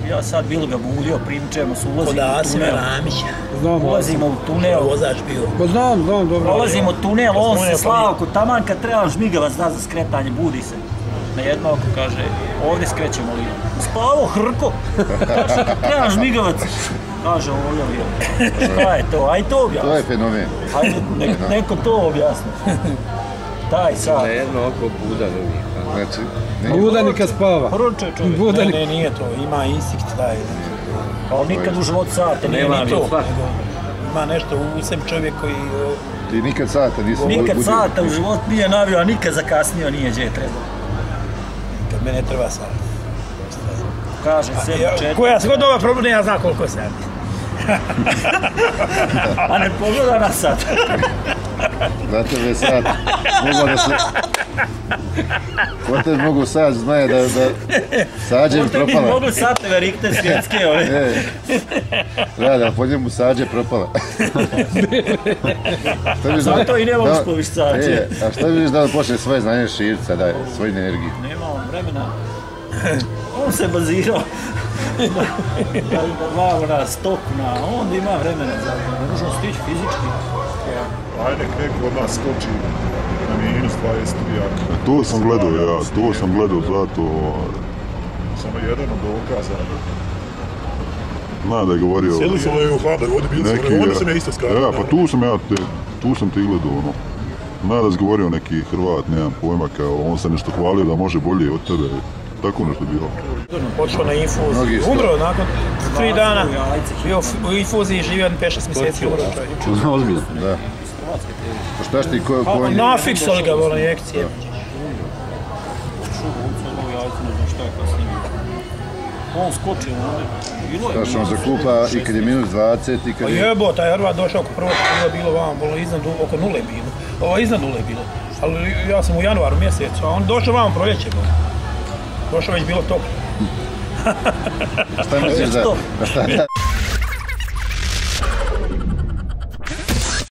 ja sad bilo ga bulio, primčemo se, ulazimo u Asima tunel. Ramića. Ulazimo u tunel. Vozač bio. Pa znam, dobro. Ulazimo u tunel, on se Slavko, taman kad treba žmigavac da za skretanje, budi se. Na jedno oko kaže, ovdje skrećemo li. Spavo, hrko. Tačno kad treba žmigavac, kaže ovdje li. Šta je to? Aj to objasni. To je fenomen. Ajde, neko to objasni. Taj sad. Na jedno oko budan uvijek. Znači, Budanika spava. Hrče čovjek. Ne, nije to, ima instinkt taj. Ali nikad u životu sate nije Nema ni to. Ima nešto u sebi čovjek koji... ti nikad sata nisi Nikad budio. sata u životu nije navio, a nikad zakasnio nije gdje je trebao. Kad me ne treba sat. Kaže sve početak. Koja se god ova problem, ja znam koliko sati. A ne pogleda na sat. Za tebe sat, mogu da se... Ko te mogu sad, znaje da sađe mi propala. Možete mi mogli sateve rikte svjetske, ove. Rada, po njemu sađe propala. Zato i ne mogu spoviš sađe. A što vidiš da počne svoje znanje širiti sada, svoju energiju? Nema on vremena. On se bazirao na stoku, onda ima vremena za to. Ne možemo stići fizički. Ajde, neko od nas skoči na minus 20 studijaka. To sam gledao, to sam gledao, zato... Samo jedan od dokaza. Zna da je govorio... Sjedli su u hlada, ovdje bili su, ovdje sam ja isto skratio. Ja, pa tu sam te gledao, ono. Zna da je govorio neki Hrvat, nemam pojma, kao on se nešto hvalio da može bolje od tebe. Tako nešto bilo. Otišao na infuziju, umro nakon 3 dana, bio u infuziji, živio 5-6 mjeseci, umro čovjek. Ozbiljno, da. Pa šta ti ko... Nafiksali ga vola injekcije. On skoči ovdje. Znaš, on zakupa i kad je minus 20 i kad je... Jebo, taj Hrvat došao oko prvog bilo vamo, oko nule bilo. Ovo iznad nule bilo. Ali ja sam u januaru mjesecu, a on došao vamo proljeće. Došao već bilo toplo. Šta misliš da...